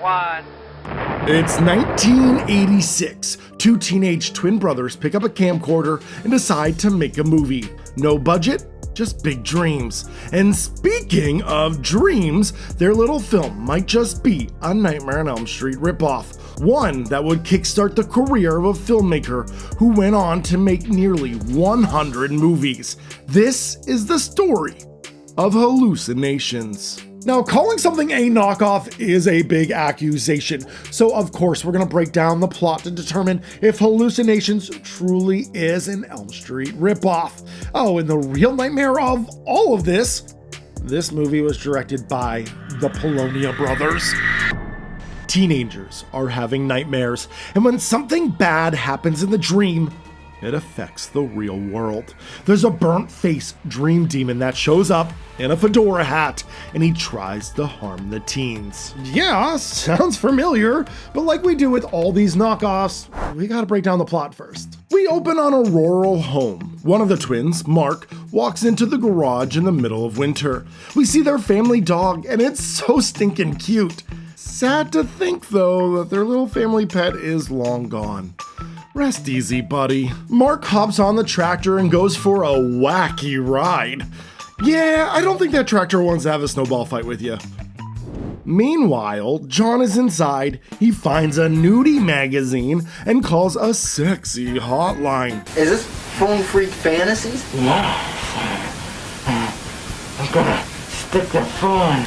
one. It's 1986. Two teenage twin brothers pick up a camcorder and decide to make a movie. No budget, just big dreams. And speaking of dreams, their little film might just be a Nightmare on Elm Street ripoff. One that would kickstart the career of a filmmaker who went on to make nearly 100 movies. This is the story of Hallucinations. Now, calling something a knockoff is a big accusation, so of course we're going to break down the plot to determine if Hallucinations truly is an Elm Street ripoff. Oh, and the real nightmare of all of this movie was directed by the Polonia Brothers. Teenagers are having nightmares, and when something bad happens in the dream, it affects the real world. There's a burnt-faced dream demon that shows up in a fedora hat, and he tries to harm the teens. Yeah, sounds familiar, but like we do with all these knockoffs, we gotta break down the plot first. We open on a rural home. One of the twins, Mark, walks into the garage in the middle of winter. We see their family dog, and it's so stinking cute. Sad to think, though, that their little family pet is long gone. Rest easy, buddy. Mark hops on the tractor and goes for a wacky ride. Yeah, I don't think that tractor wants to have a snowball fight with you. Meanwhile, John is inside. He finds a nudie magazine and calls a sexy hotline. Is this Phone Freak Fantasies? Yeah. I'm gonna stick the phone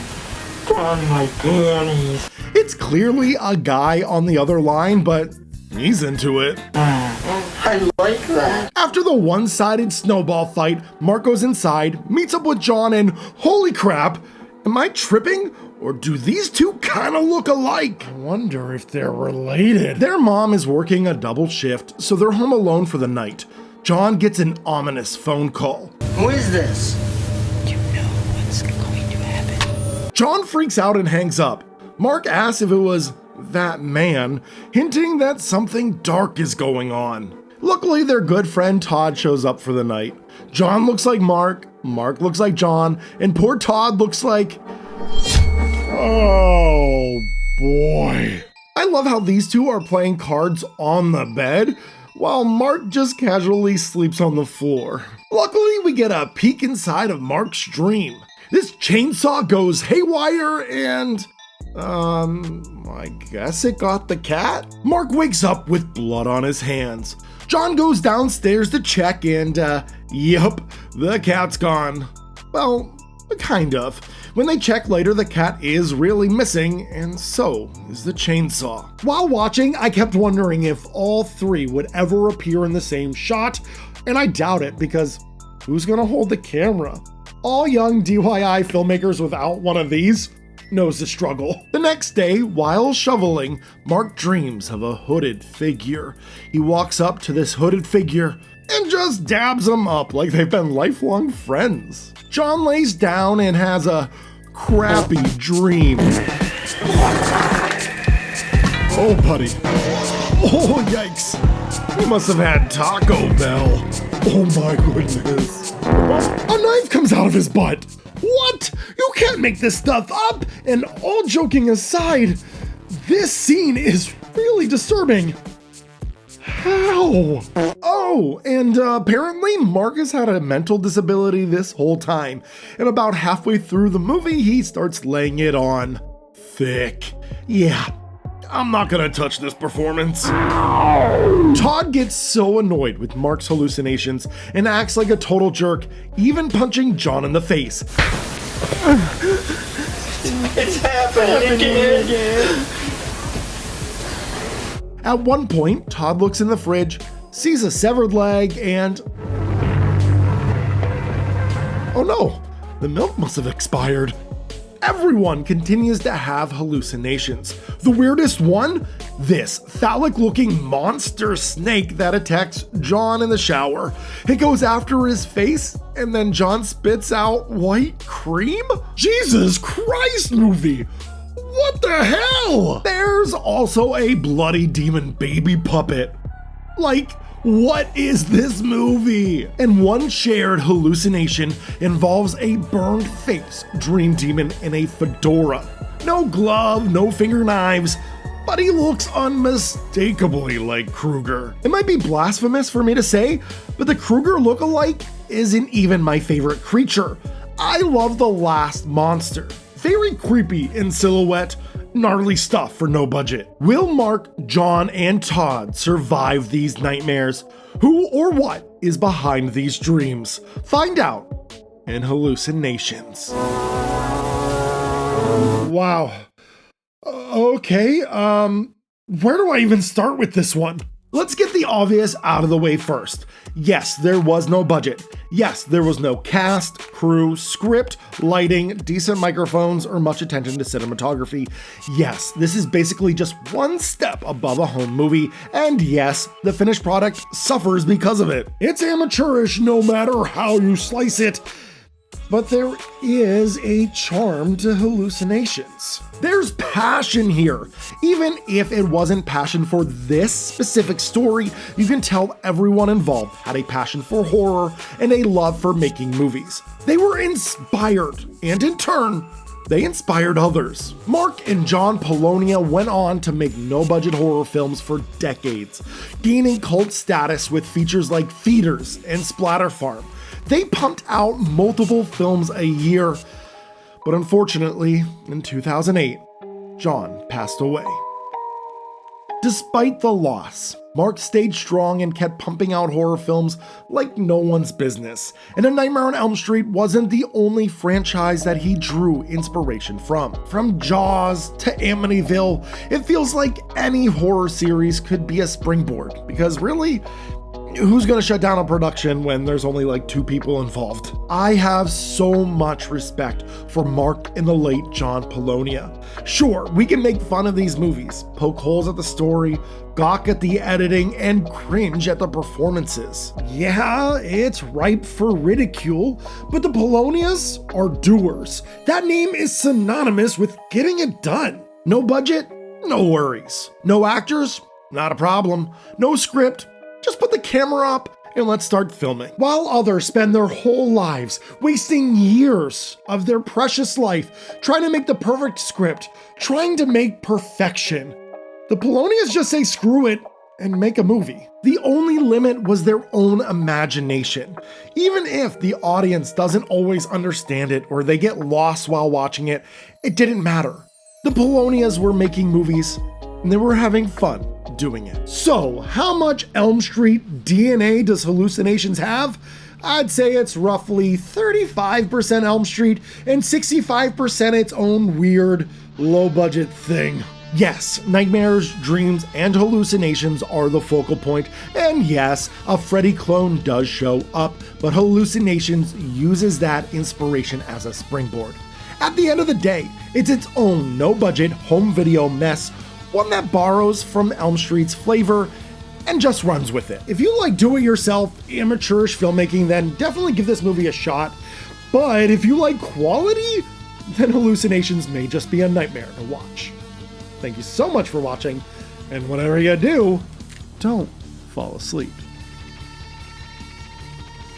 down my panties. It's clearly a guy on the other line, but he's into it. I like that. After the one-sided snowball fight, Mark goes inside, meets up with John, and holy crap, am I tripping? Or do these two kind of look alike? I wonder if they're related. Their mom is working a double shift, so they're home alone for the night. John gets an ominous phone call. Who is this? You know what's going to happen. John freaks out and hangs up. Mark asks if it was that man, hinting that something dark is going on. Luckily, their good friend Todd shows up for the night. John looks like Mark looks like John, and poor Todd looks like... oh boy. I love how these two are playing cards on the bed, while Mark just casually sleeps on the floor. Luckily, we get a peek inside of Mark's dream. This chainsaw goes haywire and... I guess it got the cat? Mark wakes up with blood on his hands. John goes downstairs to check and, yep, the cat's gone. Well, kind of. When they check later, the cat is really missing, and so is the chainsaw. While watching, I kept wondering if all three would ever appear in the same shot, and I doubt it because who's gonna hold the camera? All young DIY filmmakers without one of these knows the struggle. The next day, while shoveling, Mark dreams of a hooded figure. He walks up to this hooded figure and just dabs him up like they've been lifelong friends. John lays down and has a crappy dream. Oh, buddy. Oh, yikes. He must have had Taco Bell. Oh my goodness. A knife comes out of his butt. What? You can't make this stuff up! And all joking aside, this scene is really disturbing. How? Oh, and apparently Mark has had a mental disability this whole time. And about halfway through the movie, he starts laying it on thick. Yeah, I'm not gonna touch this performance. Todd gets so annoyed with Mark's hallucinations and acts like a total jerk, even punching John in the face. It's happening again. At one point, Todd looks in the fridge, sees a severed leg, and... oh no, the milk must have expired. Everyone continues to have hallucinations. The weirdest one? This phallic-looking monster snake that attacks John in the shower. It goes after his face, and then John spits out white cream? Jesus Christ, movie! What the hell? There's also a bloody demon baby puppet. Like, What is this movie? And one shared hallucination involves a burned face dream demon in a fedora. No glove, no finger knives, but he looks unmistakably like Krueger. It might be blasphemous for me to say, but the Krueger lookalike isn't even my favorite creature. I love the last monster. Very creepy in silhouette, gnarly stuff for no budget. Will Mark, John, and Todd survive these nightmares? Who or what is behind these dreams? Find out in Hallucinations. Wow. Okay, where do I even start with this one? Let's get the obvious out of the way first. Yes, there was no budget. Yes, there was no cast, crew, script, lighting, decent microphones, or much attention to cinematography. Yes, this is basically just one step above a home movie, and yes, the finished product suffers because of it. It's amateurish no matter how you slice it. But there is a charm to Hallucinations. There's passion here. Even if it wasn't passion for this specific story, you can tell everyone involved had a passion for horror and a love for making movies. They were inspired, and in turn, they inspired others. Mark and John Polonia went on to make no-budget horror films for decades, gaining cult status with features like Feeders and Splatter Farm. They pumped out multiple films a year, but unfortunately, in 2008, John passed away. Despite the loss, Mark stayed strong and kept pumping out horror films like no one's business. And A Nightmare on Elm Street wasn't the only franchise that he drew inspiration from. From Jaws to Amityville, it feels like any horror series could be a springboard, because really, who's gonna shut down a production when there's only like 2 people involved? I have so much respect for Mark and the late John Polonia. Sure, we can make fun of these movies, poke holes at the story, gawk at the editing, and cringe at the performances. Yeah, it's ripe for ridicule, but the Polonias are doers. That name is synonymous with getting it done. No budget? No worries. No actors? Not a problem. No script? Just put the camera up and let's start filming. While others spend their whole lives wasting years of their precious life trying to make the perfect script, trying to make perfection, the Polonias just say screw it and make a movie. The only limit was their own imagination. Even if the audience doesn't always understand it or they get lost while watching it, it didn't matter. The Polonias were making movies and they were having fun doing it. So, how much Elm Street DNA does Hallucinations have? I'd say it's roughly 35% Elm Street and 65% its own weird, low-budget thing. Yes, nightmares, dreams, and hallucinations are the focal point, and yes, a Freddy clone does show up, but Hallucinations uses that inspiration as a springboard. At the end of the day, it's its own no-budget home video mess, one that borrows from Elm Street's flavor and just runs with it. If you like do-it-yourself, amateurish filmmaking, then definitely give this movie a shot. But if you like quality, then Hallucinations may just be a nightmare to watch. Thank you so much for watching, and whatever you do, don't fall asleep.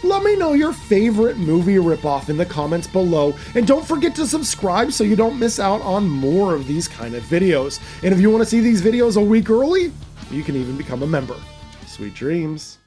Let me know your favorite movie ripoff in the comments below, and don't forget to subscribe so you don't miss out on more of these kind of videos. And if you want to see these videos a week early, you can even become a member. Sweet dreams.